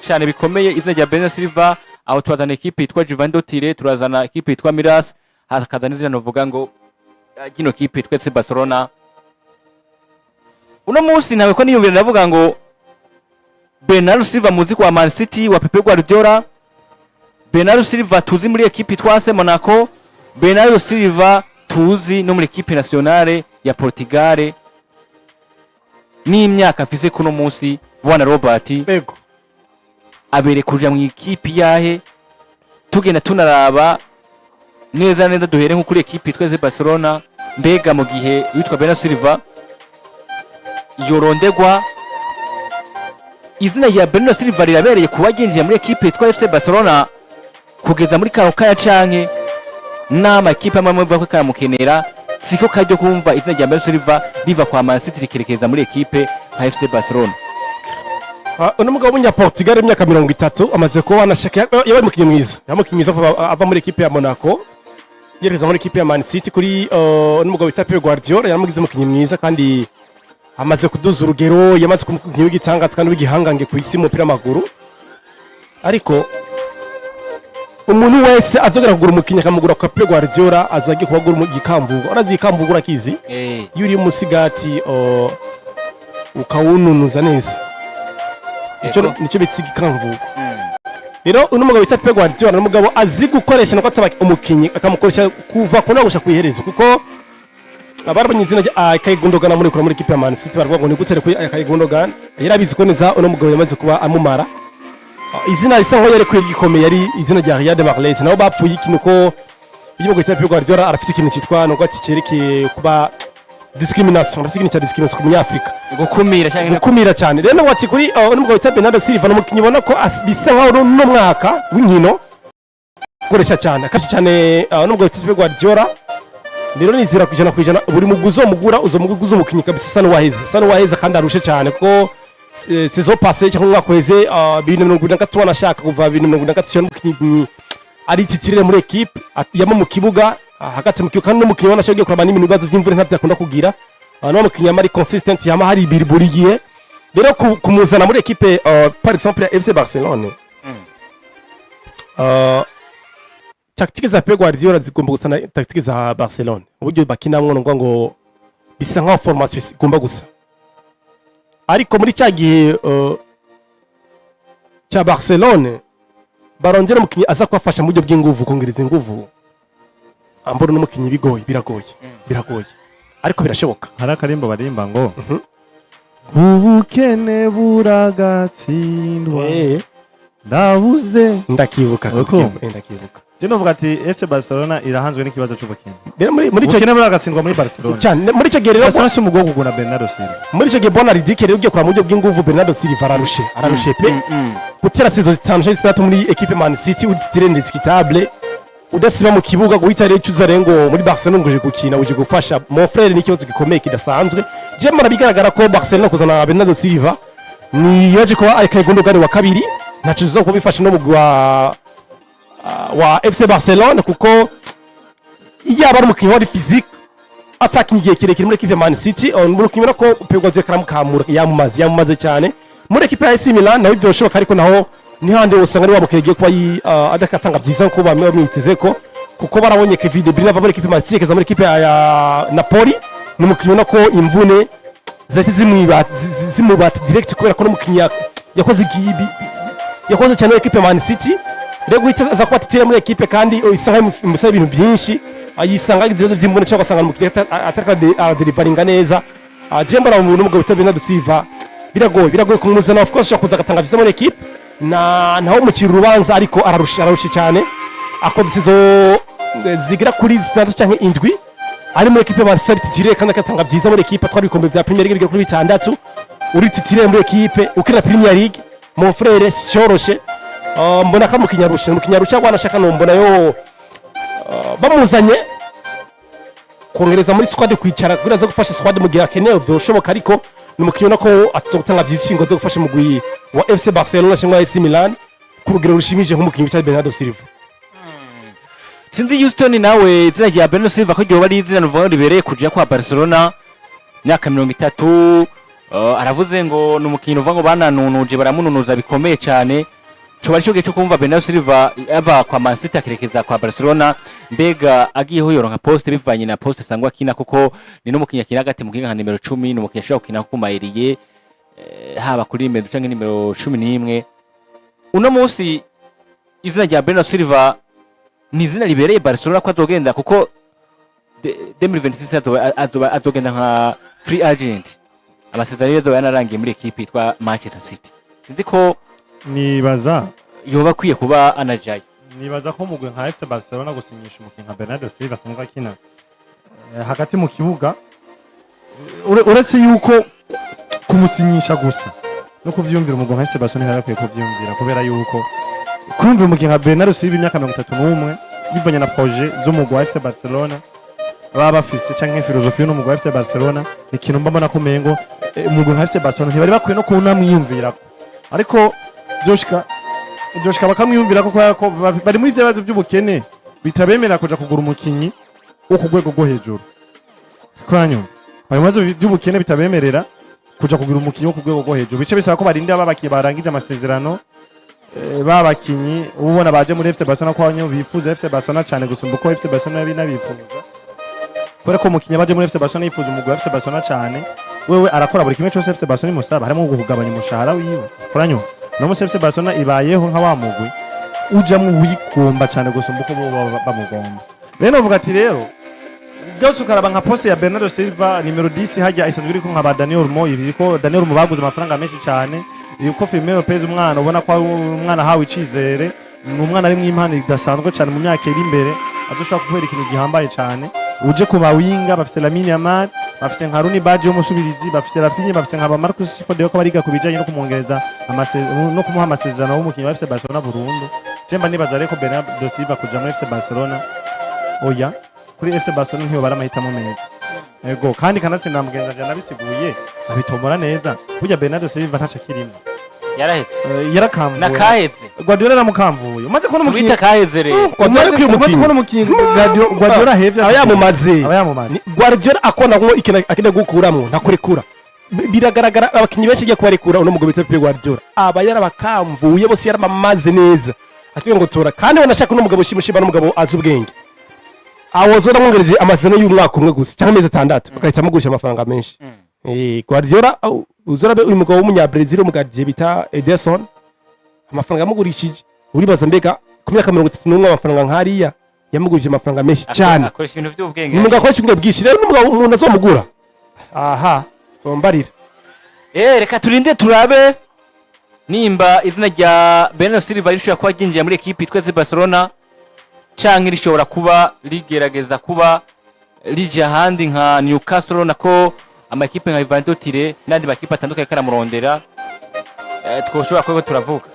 cyane bikomeye izina rya Bernardo Silva aho turazana equipe yitwa Juventotire turazana equipe yitwa Miras hakaza n'izina novuga ngo kino equipe yitwa FC Barcelona uno munsi nawe ko niyumvira ndavuga ngo Bernardo Silva muzi kwa Man City wa Pep Guardiola Bernardo Silva tuzi muri equipe yitwa AC Monaco Bernardo Silva tuzi no muri equipe nationale ya Portugal n'imyaka afise kuno munsi bwana Robert Ego abere kuja mu equipe yahe tugenda tunaraba neza neza duhere nko kuri equipe tweze Barcelona mbega mu gihe witwa Bernardo Silva yorondegwa izina rya Bernardo Silva rirabereye kuba ginjiye muri equipe yitwa FC Barcelona kugeza muri kaya canke nama equipe amwe mvuga ko karamukenera siko kajyo kumva izina rya Bernardo Silva riva kwa Man City rikerekeza muri equipe nka FC Barcelona. Uno mugabo w'umunya Portugal imyaka 30 amaze kuba anashaka yabaye umukinnyi mwiza yamukinnyi mwiza ava muri equipe ya Monaco yerekeza muri equipe ya Man City kuri uno mugabo wita Pep Guardiola yamugize umukinnyi mwiza kandi amaze kuduza urugero yamaze kumukinnyi w'igitangaza kandi w'igihangange ku isi mu mupira w'amaguru ariko umuntu wese azogera kugura umukinnyi akamugura kwa Pep Guardiola azogiye kubagura mu gikambugo arazi ikambugo urakizi yuri musigati ukawununuza neza nico bitsigi kamvugo rero uno mugabo wita Pep Guardiola n'umugabo azi gukoresha no kwataba umukinnyi akamukoresha kuva kuna gusha kwiherezo kuko abarabanye izina Akayigundogana muri equipe ya Man City barwa ngo ni gutere kuri Akayigundogana yarabizi ko neza uno mugabo yamaze kuba amumara izina risa nko yari kwigikomeye yari izina rya Rya Bernardo nabo bapfuye ikintu ko iyo mugabo wita Pep Guardiola arafite ikintu cyitwa no kwati cereke kuba discrimination bafite ikintu cya discrimination ku munyafrika gukumira cyane rero wati kuri uno mugabo wita Bernardo Silva n'umukinnyi ubona ko bisa nkaho no mwaka w'inkino koresha cyane akashi cyane uno mugabo wita Pep Guardiola rero nizira kujana buri muguzo mugura uzomuguzo umukinnyi kabisa sana waheze kandi arushe cyane ko saison passée cyangwa umwaka weze 2023 anashaka kuva 2023 n'umukinnyi ari titirire muri equipe yama mu kibuga hagati mu kibuga kandi n'umukinnyi wanashaka kuraba n'ibintu bibazo by'imvura ntavyo akunda kugira no mukinnyi yama ari consistent yama hari burigiye rero kumuzana muri equipe par exemple ya FC Barcelona tactique za Pep Guardiola zigomba gusana tactique za Barcelona uburyo bakinamwo ngo bisa nka formation igomba gusa ariko muri cya gihe cya Barcelona barongera umukinnyi aza kwafasha mu buryo bw'inguvu kongereza inguvu amboro n'umukinnyi biragoye ariko birashoboka hari akarimbo barimba ngo ubukene buragatsindwa ndabuze ndakibuka je novuga ati FC Barcelona irahanzwe n'ikibazo cy'ubukene muri cyo ubukene buragatsindwa muri Barcelona cyane muri cyo gihe rero bashashe umugogo guna Bernardo Silva muri cyo gihe Bonardike rero ugiye kwa mu buryo bw'inguvu Bernardo Silva ararushe pe gutera saison zitanu muri equipe Man City uditire indiscutable udasiba mu kibuga guhita rero cyuza rengo muri Barcelona nguje gukina uje gufasha mon frère n'ikibazo gikomeye kidasanzwe je mara bigaragara ko Barcelona kuzana Bernardo Silva ni yaje ko Akayigundogana wa kabiri nacuza ko bifasha no mugwa wa FC Barcelona kuko yaba ari umukinnyi wari physique attacking igihe kirekire muri equipe ya Man City umukinnyi ko Pep Guardiola karamukamura yamumaze cyane muri equipe ya AC Milan naho ibyo bishoboka ariko naho ni hande usanga ari wamukegeye kuba adakatanga byiza ko bamwiteze ko kuko barabonye Kevin De Bruyne ava muri equipe ya Man City keza muri equipe ya Napoli n'umukinnyi ko imvune zati zimubata direct kubera ko n'umukinnyi yakoze cyane muri equipe ya Man City rego guhita aza kwatitira muri equipe kandi isanga imusaba ibintu byinshi ayisanga igize by'imbone cyangwa asanga umukiriya ataraka deliveryinga neza jembara mu n'umugabo wita Bernardo Silva biragoye kumuzana of course shakuza gatanga visa muri equipe naho mu kirubanza ariko ararusha cyane akoze sizo zigira kuri 6 cyangwa indwi ari muri equipe ba titire kandi akatanga byiza muri equipe atwara ibikombe bya Premier League kuri 6 uri titire muri equipe ukina Premier League mon frère cyoroshe mbona ko mukinyarusha wanashaka no mbona yo bamuzanye kongereza muri squad kwicara kugira zo gufasha squad mu gihe akeneye byoshoboka ariko n'umukinnyi ko atotanga byishingo zo gufasha mugwi wa FC Barcelona cyangwa AC Milan ku rugero rushimije nk'umukinnyi cya Bernardo Silva sinzi Houston nawe izina rya Bernardo Silva ko ryo bari izina ruvuga ribereye kuja kwa Barcelona myaka 30 aravuze ngo ni umukinnyi uvuga ngo bananunuje baramununuza bikomeye cyane coba aricyo gihe cyo kumva Bernardo Silva ava kwa Man City akerekeza kwa Barcelona mbega agiyeho yoronka poste bivanye na poste sangwa kina kuko ni n'umukinnyi akina hagati mu kinga nka nimero 10 ni umukinnyi ashobora gukina ku mayiriye haba kuri nimero canke nimero 11 uno munsi izina rya Bernardo Silva ni izina libereye Barcelona ko azogenda kuko 2026 azogenda nka free agent amasezerano yazo yanarangiye muri equipe yitwa Manchester City sinzi ko nibaza yoba akwiye kuba anajaye nibaza ko mugwe nka FC Barcelona gusinyisha umukinnyi nka Bernardo Silva asanzwe akina hagati mu kibuga uretse yuko kumusinyisha gusa no kuvyumvira umugwe nka FC Barcelona yarakwiye kuvyumvira kubera yuko kumvira umukinnyi nka Bernardo Silva imyaka 31 bivanye na projet z'umugwe wa FC Barcelona baba bafise canke filozofi y'umugwe wa FC Barcelona ni kintu mbona ko mengo umugwe nka FC Barcelona ntibari bakwiye no kunamwiyumvira ariko Joshka bakamwiyumvira ko bari muri byabazo by'ubukene bitabemera kuja kugura umukinyi wo ku rwego rwo hejuru kwanyu ayo mazo by'ubukene bitabemerera kuja kugura umukinyi wo ku rwego rwo hejuru bice bisaba ko barinde babakiye barangije amasezerano babakinyi ubona baje muri FC Barcelona ko abanyo bifuza FC Barcelona cyane gusumba ko FC Barcelona binabifuza kubera ko umukinyi baje muri FC Barcelona yifuza umugwi wa FC Barcelona cyane wewe arakora buri kimwe cyose FC Barcelona imusaba harimo kugabanya umushahara wiwe kwanyu no muri FC Barcelona ibayeho nka wa mugwi uja mu wikumba cyane gusumba uko bamugomba rero uvuga ati rero byose ukaraba nka poste ya Bernardo Silva nimero 10 hajya isanzwe iri ko nka ba Daniel Olmo ibiko Daniel Olmo baguze amafaranga menshi cyane yuko Firmino Lopez umwana ubona ko umwana hawe icizere ni umwana ari mu impano idasanzwe cyane mu myaka iri imbere azoshobora kukwera ikintu gihambaye cyane uje ku bawinga bafise Lamine Yamal bafise nka Rooney Badge w'umusubirizi bafise Rafinha bafise nka Marcus Rashford yo ko bariga kubijanye no kumwongereza no kumuha amasezerano w'umukinnyi wa FC Barcelona burundu jemba nibaza reko Bernardo Silva kuja muri FC Barcelona oya kuri FC Barcelona ntiyo baramahitamo meza ego kandi kanase namugenza je nabisiguye abitomora neza burya Bernardo Silva ntaca kirimo yarahetse yarakamvuye nakahetse Guardiola namukamvuye umaze kubona umukinnyi twita kaheze rero umaze kubona umukinnyi Guardiola hevye abayamumaze abayamumaze Guardiola akona ngo akina gukuramwo ntakurekura biragaragara abakinyi benshi giye kubarekura uno mugabo bita Guardiola aba yarabakamvuye bose yaramamaze neza akiri ngo tora kandi wanashaka uno mugabo shimushimba no mugabo azi ubwenge awozora mwongereje amasezerano y'umwaka umwe gusa cyangwa amezi 6 bakahita mugusha amafaranga menshi Guardiola uzorabe uyu mugabo w'umunyabrazil umugaje bita Ederson amafaranga yamugurishije uribaza mbega ku myaka 31 amafaranga nkariya yamugurishije amafaranga menshi cyane akoresha ibintu by'ubwenge umugabo akoresha ubwenge bwinshi rero n'umugabo umuntu azomugura aha sombarira reka turinde turabe nimba izina rya Bernardo Silva rishobora kuba ryinjiye muri equipe yitwa FC Barcelona canke rishobora kuba rigerageza kuba rije ahandi nka Newcastle nako amakipe nka Juventus n'andi makipe atandukanye karamurondera twoshobora kuba turavuga